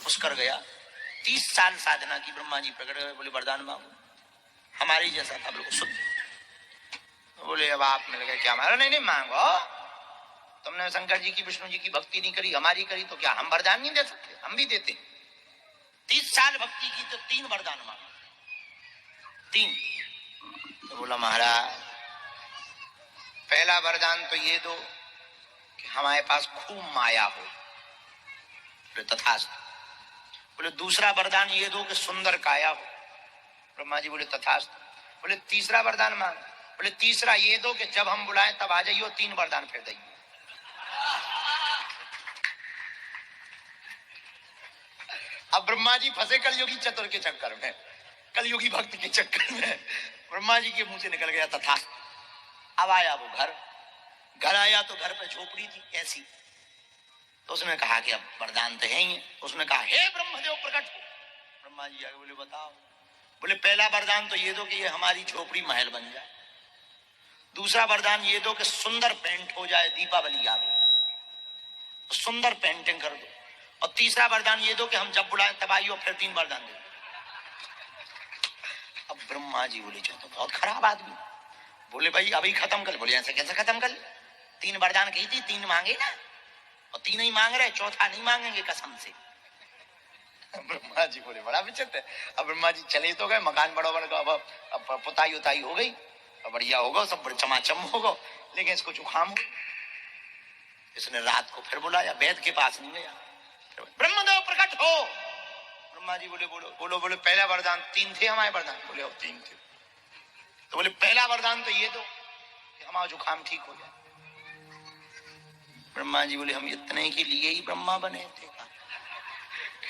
पुष्कर गया, 30 साल साधना की, ब्रह्मा जी प्रकट हुए, बोले वरदान मांगो। हमारे जैसा था, बिल्कुल शुद्ध। बोले अब आप मिल गए, क्या मांगो? नहीं नहीं मांगो, तुमने शंकर जी की विष्णु जी की भक्ति नहीं करी, हमारी करी, तो क्या हम वरदान नहीं दे सकते? हम भी देते। 30 साल भक्ति की तो 3 वरदान मांगा, 3। तो बोला महाराज पहला वरदान तो ये दो कि हमारे पास खूब माया हो। बोले तथास्तु। बोले दूसरा वरदान ये दो कि सुंदर काया हो। ब्रह्मा जी बोले तथास्तु। बोले तीसरा वरदान मांग। बोले तीसरा ये दो कि जब हम बुलाएं तब आ जाइयो। 3 वरदान फिर देंगे। अब ब्रह्मा जी फंसे कलयुगी चतुर के चक्कर में, कलयुगी भक्त के चक्कर में। ब्रह्मा जी के मुंह से निकल गया तथास्तु। अब आया वो घर आया तो घर पे झोपड़ी थी ऐसी। तो उसने कहा कि अब वरदान तो है ही है। उसने कहा हे ब्रह्मदेव प्रकट हो। ब्रह्मा जी आगे बोले बताओ। बोले पहला वरदान तो ये दो कि ये हमारी झोपड़ी महल बन जाए। दूसरा वरदान ये दो कि सुंदर पेंट हो जाए, दीपावली आ गई, सुंदर पेंटिंग कर दो। और तीसरा वरदान ये दो कि हम जब बुलाएं तब आइयो। फिर 3 वरदान दे। अब ब्रह्मा जी बोले तो बहुत खराब आदमी। बोले भाई अभी खत्म कर। बोले ऐसे कैसे खत्म कर? 3 वरदान कही थी, 3 मांगे ना, और 3 ही मांग रहे, चौथा नहीं मांगेंगे कसम से। ब्रह्मा जी बोले बड़ा विचित्र है। अब ब्रह्मा जी चले तो गए, मकान बड़ा बन गया, अब पुताई उताई हो गई, अब बढ़िया होगा, सब चमाचम होगा। लेकिन इसको जुकाम हो। इसने रात को फिर बुलाया, वैद के पास नहीं गया। ब्रह्मदेव प्रकट हो। ब्रह्मा जी बोले बोलो बोलो। बोले पहला वरदान 3 थे हमारे वरदान। बोले 3 थे। तो बोले पहला वरदान तो ये दो कि हमारा जुकाम ठीक हो जाए। ब्रह्मा जी बोले हम इतने के लिए ही ब्रह्मा बने थे,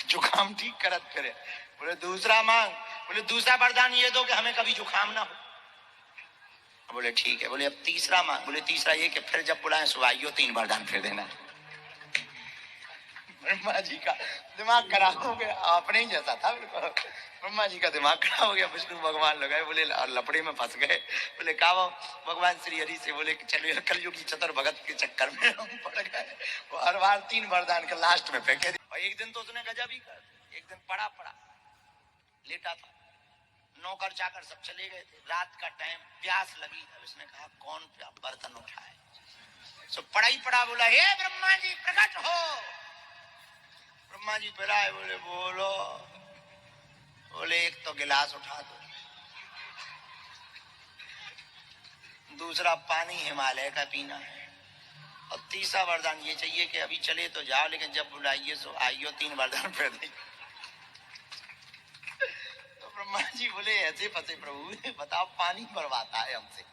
जुकाम ठीक करत फिरे। बोले दूसरा मांग। बोले दूसरा वरदान ये दो कि हमें कभी जुकाम ना हो। बोले ठीक है। बोले अब तीसरा मांग। बोले तीसरा ये कि फिर जब बुलाएं सुबह 3 वरदान फिर देना। ब्रह्मा जी का दिमाग खराब हो गया, अपने ही जैसा था बिल्कुल। ब्रह्मा जी का दिमाग खराब हो गया। विष्णु भगवान लगाए, बोले लपड़े में फंस गए। बोले कहा भगवान श्री हरि से बोले कि चलो कलयुगी चतुर भगत के चक्कर में हम पड़ गए। वो हर बार 3 वरदान के लास्ट में फेंके। और एक दिन तो उसने गजब ही कर। एक दिन पड़ा लेटा था, नौकर चाकर सब चले गए थे, रात का टाइम, प्यास लगी। अब इसने कहा कौन बर्तन उठाए? सो पड़ा ही पड़ा। बोला हे ब्रह्मा जी प्रकट हो। ब्रह्मा जी पिलाए। बोले बोलो। बोले एक तो गिलास उठा दो, दूसरा पानी हिमालय का पीना है, और तीसरा वरदान ये चाहिए कि अभी चले तो जाओ, लेकिन जब बुलाइए सो आइयो। 3 वरदान फिर दे। तो ब्रह्मा जी बोले ऐसे फंसे प्रभु, बताओ पानी भरवाता है हमसे,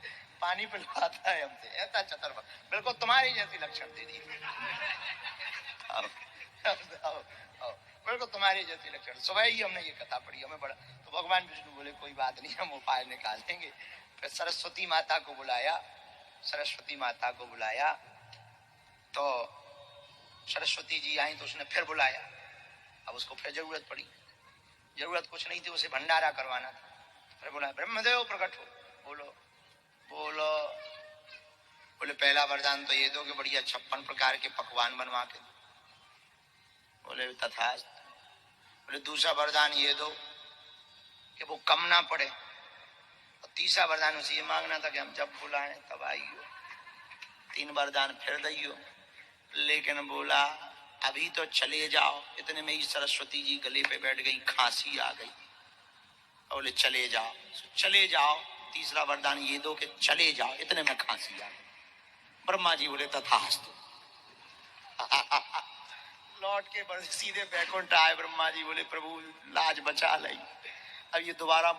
पानी पिलवाता है हमसे, ऐसा चतर बिल्कुल तुम्हारी जैसी लक्षण दे दी। बिल्कुल तुम्हारी जैसी लक्षण। सुबह ही हमने ये कथा पढ़ी, हमें बड़ा। तो भगवान विष्णु बोले कोई बात नहीं, हम उपाय निकालेंगे। फिर सरस्वती माता को बुलाया। सरस्वती माता को बुलाया तो सरस्वती जी आई। तो उसने फिर बुलाया। अब उसको फिर जरूरत पड़ी। जरूरत कुछ नहीं थी, उसे भंडारा करवाना था। फिर बोला ब्रह्मदेव प्रकट हो। बोलो बोलो। बोले पहला वरदान तो ये दो कि बढ़िया 56 प्रकार के पकवान बनवा के। बोले तथास्तु। बोले दूसरा वरदान ये दो कि वो कम ना पड़े। और तीसरा वरदान उसे ये मांगना था कि हम जब बुलाएं तब आइयो। 3 वरदान फिर दियो। लेकिन बोला अभी तो चले जाओ। इतने में ही सरस्वती जी गले पे बैठ गई, खांसी आ गई। बोले चले जाओ। चले जाओ। तीसरा वरदान ये दो कि चले जाओ। इतने में खांसी आ गई। ब्रह्मा जी बोले तथास्तु। लौट के सीधे बैकुंठ आए। ब्रह्मा जी बोले प्रभु लाज बचा ली। अब ये दोबारा